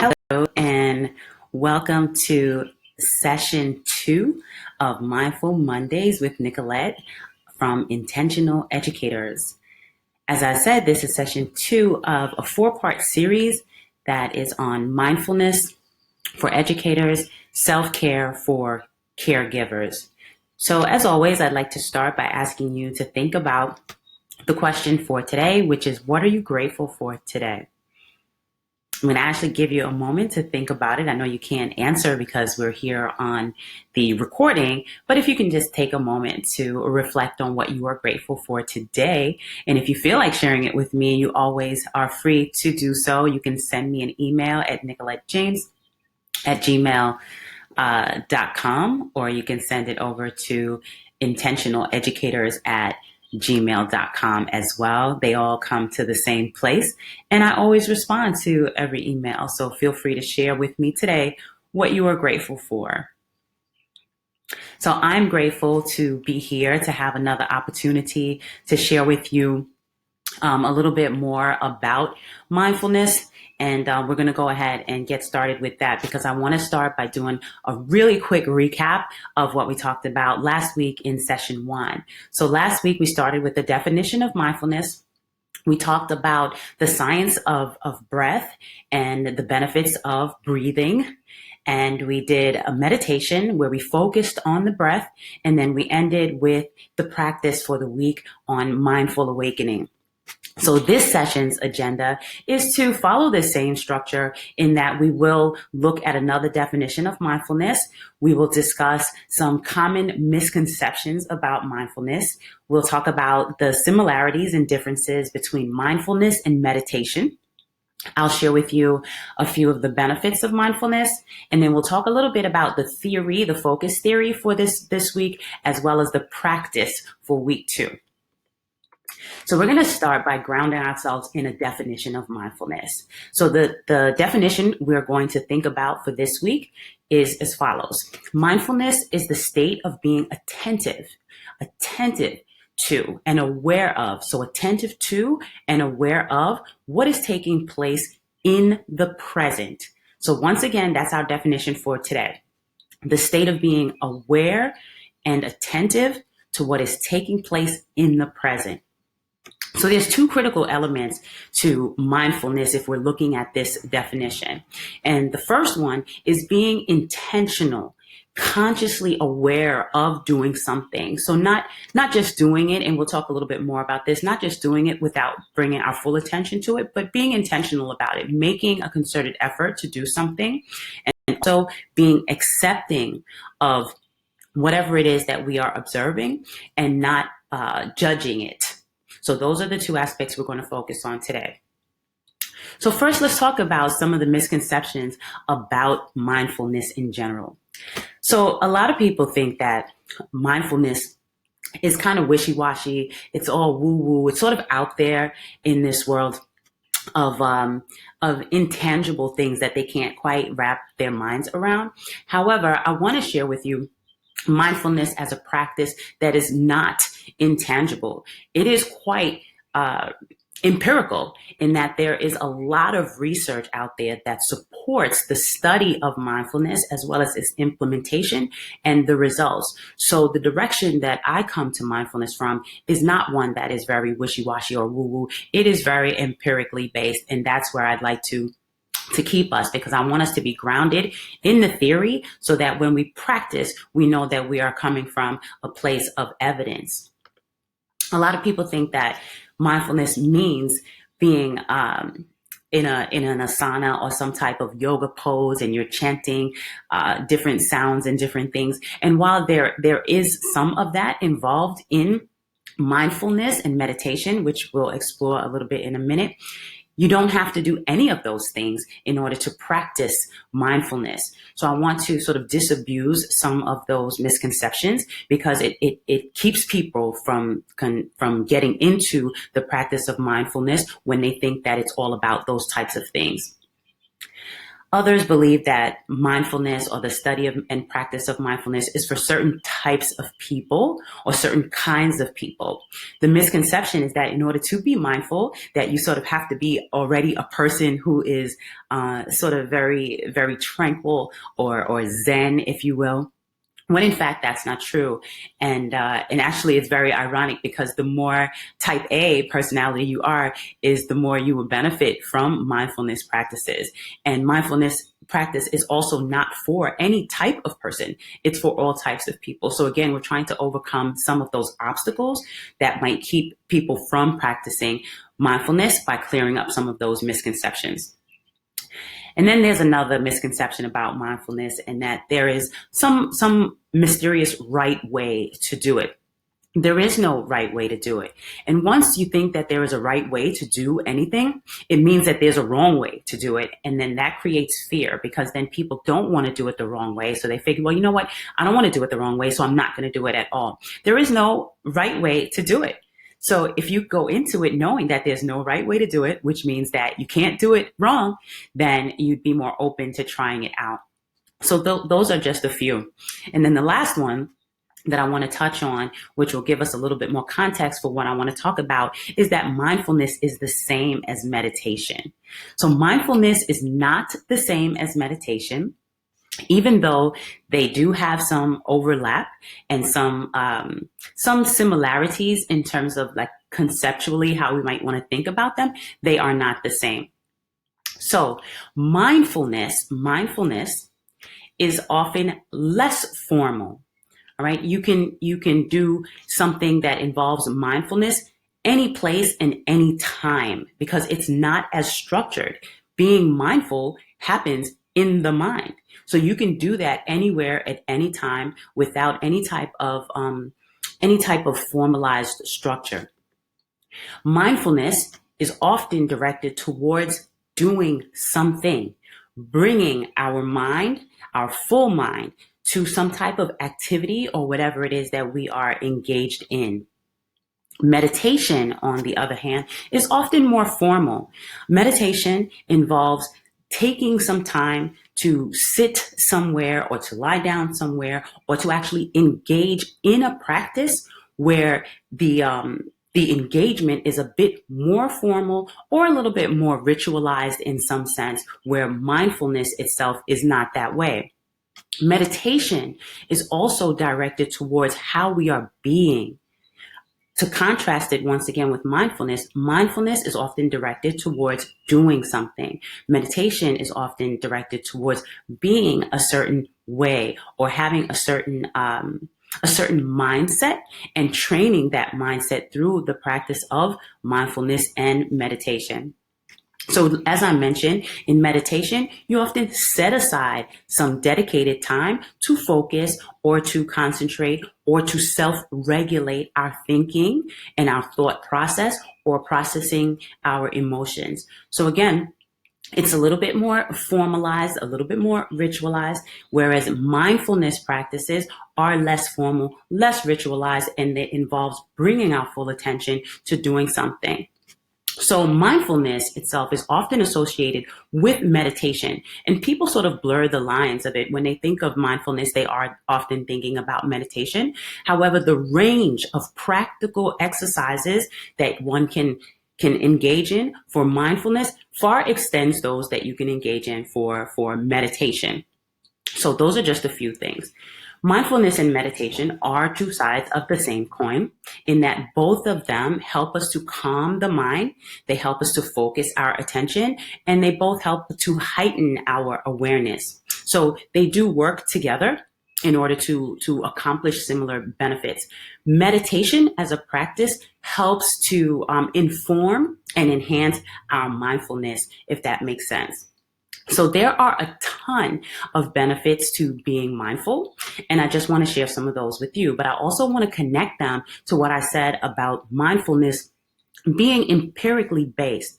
Hello, and welcome to session 2 of Mindful Mondays with Nicolette from Intentional Educators. As I said, this is session 2 of a 4-part series that is on mindfulness for educators, self-care for caregivers. So as always, I'd like to start by asking you to think about the question for today, which is, what are you grateful for today? I'm going to actually give you a moment to think about it. I know you can't answer because we're here on the recording, but if you can just take a moment to reflect on what you are grateful for today. And if you feel like sharing it with me, you always are free to do so. You can send me an email at nicolettejames@gmail.com, or you can send it over to intentionaleducators@gmail.com as well. They all come to the same place, and I always respond to every email. So feel free to share with me today what you are grateful for. So I'm grateful to be here, to have another opportunity to share with you a little bit more about mindfulness. And we're going to go ahead and get started with that, because I want to start by doing a really quick recap of what we talked about last week in session 1. So last week we started with the definition of mindfulness. We talked about the science of breath and the benefits of breathing. And we did a meditation where we focused on the breath. And then we ended with the practice for the week on mindful awakening. So this session's agenda is to follow the same structure, in that we will look at another definition of mindfulness. We will discuss some common misconceptions about mindfulness. We'll talk about the similarities and differences between mindfulness and meditation. I'll share with you a few of the benefits of mindfulness, and then we'll talk a little bit about the theory, the focus theory for this week, as well as the practice for week 2. So we're going to start by grounding ourselves in a definition of mindfulness. So the definition we're going to think about for this week is as follows. Mindfulness is the state of being attentive to and aware of. So attentive to and aware of what is taking place in the present. So once again, that's our definition for today. The state of being aware and attentive to what is taking place in the present. So there's 2 critical elements to mindfulness if we're looking at this definition. And the first one is being intentional, consciously aware of doing something. So not just doing it, and we'll talk a little bit more about this, not just doing it without bringing our full attention to it, but being intentional about it, making a concerted effort to do something, and also being accepting of whatever it is that we are observing and not judging it. So those are the 2 aspects we're going to focus on today. So first, let's talk about some of the misconceptions about mindfulness in general. So a lot of people think that mindfulness is kind of wishy-washy. It's all woo-woo. It's sort of out there in this world of intangible things that they can't quite wrap their minds around. However, I want to share with you mindfulness as a practice that is not intangible. It is quite empirical, in that there is a lot of research out there that supports the study of mindfulness as well as its implementation and the results. So the direction that I come to mindfulness from is not one that is very wishy-washy or woo-woo. It is very empirically based, and that's where I'd like to keep us, because I want us to be grounded in the theory so that when we practice, we know that we are coming from a place of evidence. A lot of people think that mindfulness means being in an asana or some type of yoga pose, and you're chanting different sounds and different things. And while there is some of that involved in mindfulness and meditation, which we'll explore a little bit in a minute, you don't have to do any of those things in order to practice mindfulness. So I want to sort of disabuse some of those misconceptions, because it keeps people from getting into the practice of mindfulness when they think that it's all about those types of things. Others believe that mindfulness or the study of and practice of mindfulness is for certain types of people or certain kinds of people. The misconception is that in order to be mindful, that you sort of have to be already a person who is sort of very, very tranquil or zen, if you will. When in fact that's not true, and actually it's very ironic because the more type A personality you are, is the more you will benefit from mindfulness practices. And mindfulness practice is also not for any type of person; it's for all types of people. So again, we're trying to overcome some of those obstacles that might keep people from practicing mindfulness by clearing up some of those misconceptions. And then there's another misconception about mindfulness, and that there is some mysterious right way to do it. There is no right way to do it. And once you think that there is a right way to do anything, it means that there's a wrong way to do it. And then that creates fear, because then people don't want to do it the wrong way. So they figure, well, you know what? I don't want to do it the wrong way, so I'm not going to do it at all. There is no right way to do it. So if you go into it knowing that there's no right way to do it, which means that you can't do it wrong, then you'd be more open to trying it out. So those are just a few. And then the last one that I want to touch on, which will give us a little bit more context for what I want to talk about, is that mindfulness is the same as meditation. So mindfulness is not the same as meditation, even though they do have some overlap and some similarities in terms of like conceptually how we might want to think about them. They are not the same. So mindfulness is often less formal. All right. You can do something that involves mindfulness any place and any time, because it's not as structured. Being mindful happens in the mind. So you can do that anywhere at any time without any type of formalized structure. Mindfulness is often directed towards doing something, bringing our mind, our full mind, to some type of activity or whatever it is that we are engaged in. Meditation, on the other hand, is often more formal. Meditation involves taking some time to sit somewhere or to lie down somewhere or to actually engage in a practice where the engagement is a bit more formal or a little bit more ritualized in some sense, where mindfulness itself is not that way. Meditation is also directed towards how we are being. To contrast it once again with mindfulness, mindfulness is often directed towards doing something. Meditation is often directed towards being a certain way or having a certain mindset and training that mindset through the practice of mindfulness and meditation. So as I mentioned, in meditation, you often set aside some dedicated time to focus or to concentrate or to self-regulate our thinking and our thought process or processing our emotions. So again, it's a little bit more formalized, a little bit more ritualized, whereas mindfulness practices are less formal, less ritualized, and it involves bringing our full attention to doing something. So mindfulness itself is often associated with meditation, and people sort of blur the lines of it. When they think of mindfulness, they are often thinking about meditation. However, the range of practical exercises that one can engage in for mindfulness far extends those that you can engage in for meditation. So those are just a few things. Mindfulness and meditation are two sides of the same coin, in that both of them help us to calm the mind, they help us to focus our attention, and they both help to heighten our awareness. So they do work together in order to accomplish similar benefits. Meditation as a practice helps to inform and enhance our mindfulness, if that makes sense. So there are a ton of benefits to being mindful, and I just want to share some of those with you. But I also want to connect them to what I said about mindfulness being empirically based.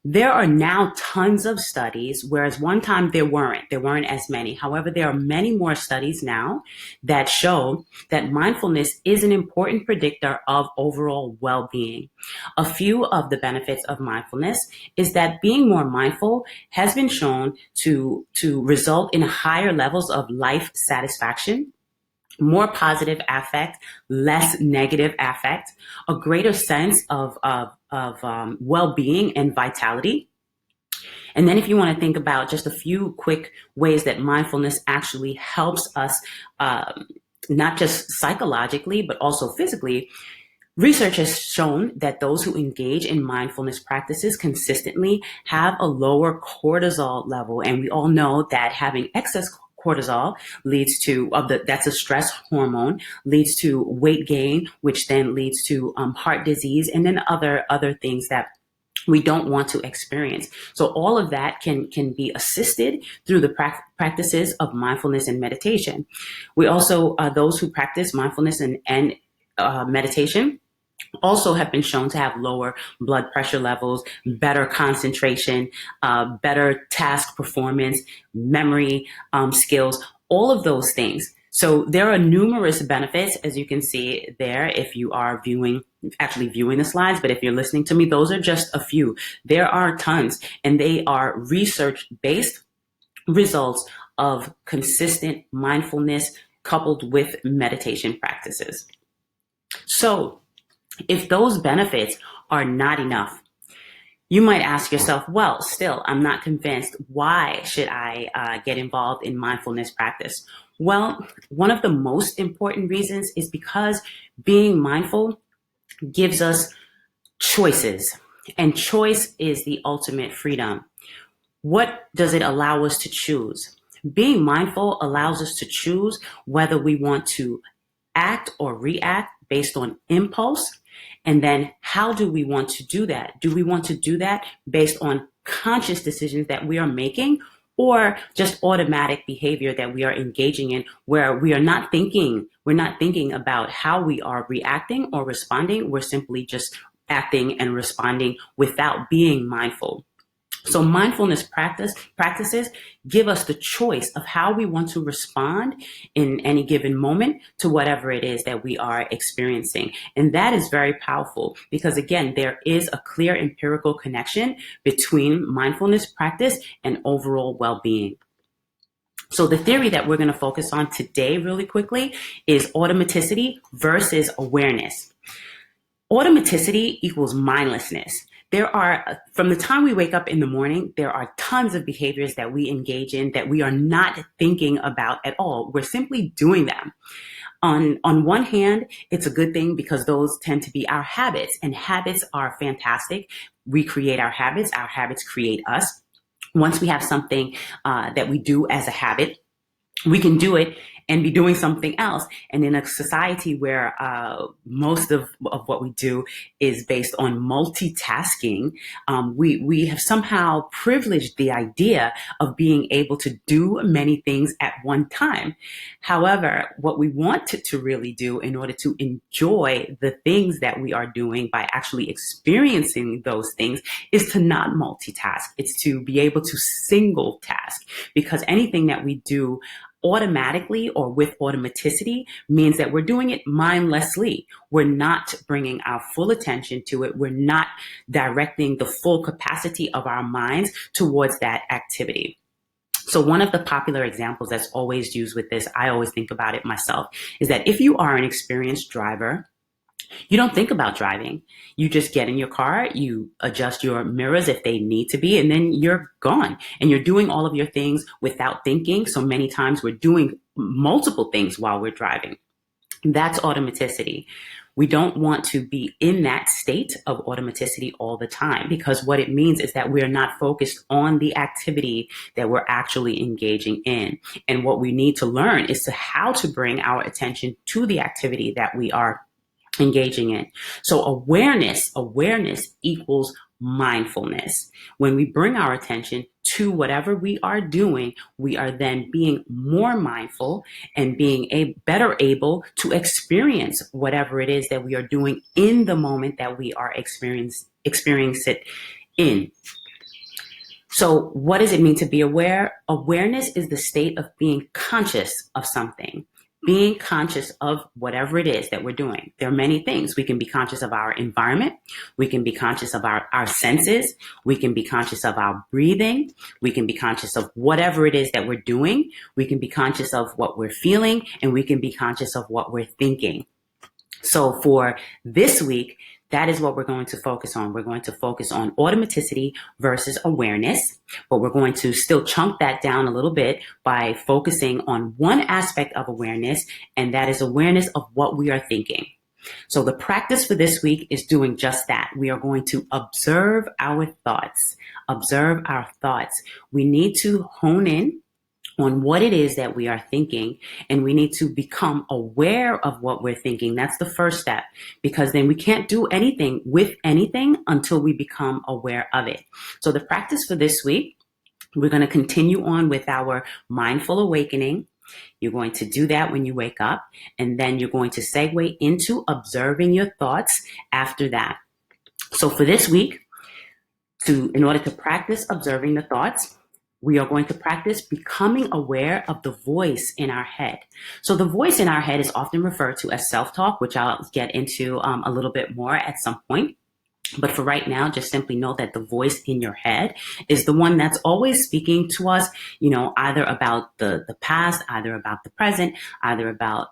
There are now tons of studies, whereas one time there weren't as many. However, there are many more studies now that show that mindfulness is an important predictor of overall well-being. A few of the benefits of mindfulness is that being more mindful has been shown to result in higher levels of life satisfaction, more positive affect, less negative affect, a greater sense of well-being and vitality. And then if you want to think about just a few quick ways that mindfulness actually helps us, not just psychologically, but also physically, research has shown that those who engage in mindfulness practices consistently have a lower cortisol level. And we all know that having excess cortisol leads to, that's a stress hormone, leads to weight gain, which then leads to heart disease, and then other things that we don't want to experience. So all of that can be assisted through the practices of mindfulness and meditation. We also, those who practice mindfulness and meditation also have been shown to have lower blood pressure levels, better concentration, better task performance, memory skills, all of those things. So there are numerous benefits, as you can see there, if you are actually viewing the slides, but if you're listening to me, those are just a few. There are tons, and they are research-based results of consistent mindfulness coupled with meditation practices. So if those benefits are not enough, you might ask yourself, well, still, I'm not convinced. Why should I get involved in mindfulness practice? Well, one of the most important reasons is because being mindful gives us choices, and choice is the ultimate freedom. What does it allow us to choose? Being mindful allows us to choose whether we want to act or react based on impulse. And then how do we want to do that? Do we want to do that based on conscious decisions that we are making, or just automatic behavior that we are engaging in where we're not thinking about how we are reacting or responding? We're simply just acting and responding without being mindful. So mindfulness practices give us the choice of how we want to respond in any given moment to whatever it is that we are experiencing. And that is very powerful because, again, there is a clear empirical connection between mindfulness practice and overall well-being. So the theory that we're going to focus on today really quickly is automaticity versus awareness. Automaticity equals mindlessness. There are, from the time we wake up in the morning, there are tons of behaviors that we engage in that we are not thinking about at all. We're simply doing them. On one hand, it's a good thing because those tend to be our habits, and habits are fantastic. We create our habits create us. Once we have something that we do as a habit, we can do it and be doing something else. And in a society where most of what we do is based on multitasking, we have somehow privileged the idea of being able to do many things at one time. However, what we want to really do in order to enjoy the things that we are doing by actually experiencing those things is to not multitask. It's to be able to single task, because anything that we do automatically or with automaticity means that we're doing it mindlessly. We're not bringing our full attention to it. We're not directing the full capacity of our minds towards that activity. So one of the popular examples that's always used with this, I always think about it myself, is that if you are an experienced driver, you don't think about driving. You just get in your car, you adjust your mirrors if they need to be, and then you're gone. And you're doing all of your things without thinking. So many times we're doing multiple things while we're driving. That's automaticity. We don't want to be in that state of automaticity all the time, because what it means is that we're not focused on the activity that we're actually engaging in. And what we need to learn is how to bring our attention to the activity that we are engaging in. So awareness equals mindfulness. When we bring our attention to whatever we are doing, we are then being more mindful and being better able to experience whatever it is that we are doing in the moment that we are experiencing it in. So what does it mean to be aware? Awareness is the state of being conscious of something, being conscious of whatever it is that we're doing. There are many things. We can be conscious of our environment. We can be conscious of our senses. We can be conscious of our breathing. We can be conscious of whatever it is that we're doing. We can be conscious of what we're feeling, and we can be conscious of what we're thinking. So for this week, that is what we're going to focus on. We're going to focus on automaticity versus awareness, but we're going to still chunk that down a little bit by focusing on one aspect of awareness, and that is awareness of what we are thinking. So the practice for this week is doing just that. We are going to observe our thoughts. Observe our thoughts. We need to hone in on what it is that we are thinking, and we need to become aware of what we're thinking. That's the first step, because then we can't do anything with anything until we become aware of it. So the practice for this week, we're going to continue on with our mindful awakening. You're going to do that when you wake up, and then you're going to segue into observing your thoughts after that. So for this week, in order to practice observing the thoughts, we are going to practice becoming aware of the voice in our head. So the voice in our head is often referred to as self-talk, which I'll get into a little bit more at some point. But for right now, just simply know that the voice in your head is the one that's always speaking to us, either about the past, either about the present, either about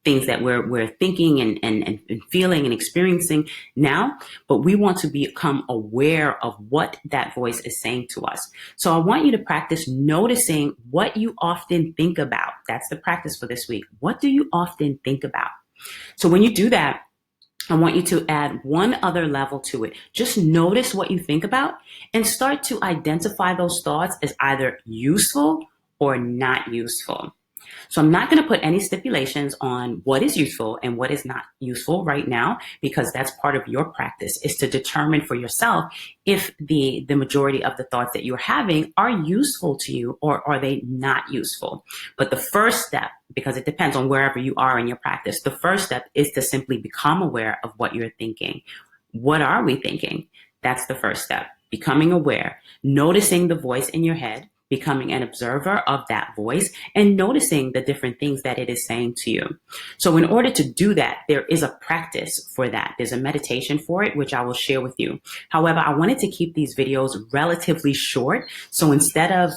things that we're thinking and feeling and experiencing now, but we want to become aware of what that voice is saying to us. So I want you to practice noticing what you often think about. That's the practice for this week. What do you often think about? So when you do that, I want you to add one other level to it. Just notice what you think about and start to identify those thoughts as either useful or not useful. So I'm not going to put any stipulations on what is useful and what is not useful right now, because that's part of your practice, is to determine for yourself if the majority of the thoughts that you're having are useful to you or are they not useful. But the first step, because it depends on wherever you are in your practice, the first step is to simply become aware of what you're thinking. What are we thinking? That's the first step. Becoming aware, noticing the voice in your head, becoming an observer of that voice, and noticing the different things that it is saying to you. So in order to do that, there is a practice for that. There's a meditation for it, which I will share with you. However, I wanted to keep these videos relatively short. So instead of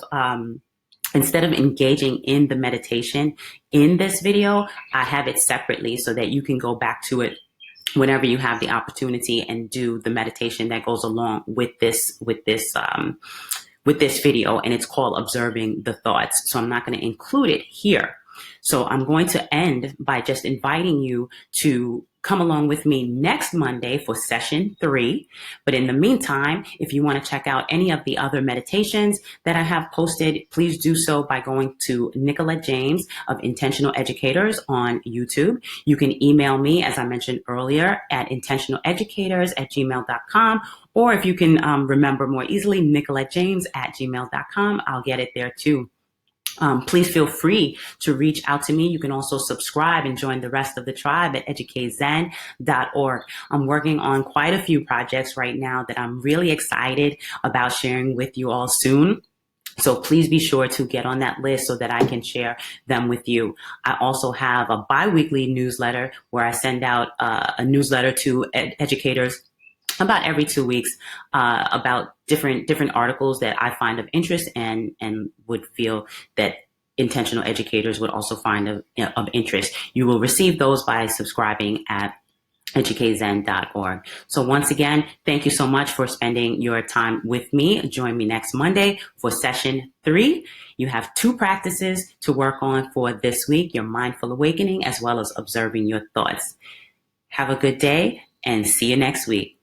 engaging in the meditation in this video, I have it separately so that you can go back to it whenever you have the opportunity and do the meditation that goes along with this video, and it's called Observing the Thoughts. So I'm not going to include it here. So I'm going to end by just inviting you to come along with me next Monday for session 3. But in the meantime, if you want to check out any of the other meditations that I have posted, please do so by going to Nicolette James of Intentional Educators on YouTube. You can email me, as I mentioned earlier, at intentionaleducators@gmail.com. Or if you can remember more easily, NicoletteJames@gmail.com. I'll get it there too. Please feel free to reach out to me. You can also subscribe and join the rest of the tribe at educatezen.org. I'm working on quite a few projects right now that I'm really excited about sharing with you all soon. So please be sure to get on that list so that I can share them with you. I also have a bi-weekly newsletter where I send out a newsletter to educators about every 2 weeks about different articles that I find of interest and would feel that intentional educators would also find of interest. You will receive those by subscribing at educatezen.org. So once again, thank you so much for spending your time with me. Join me next Monday for session 3. You have 2 practices to work on for this week, your mindful awakening as well as observing your thoughts. Have a good day and see you next week.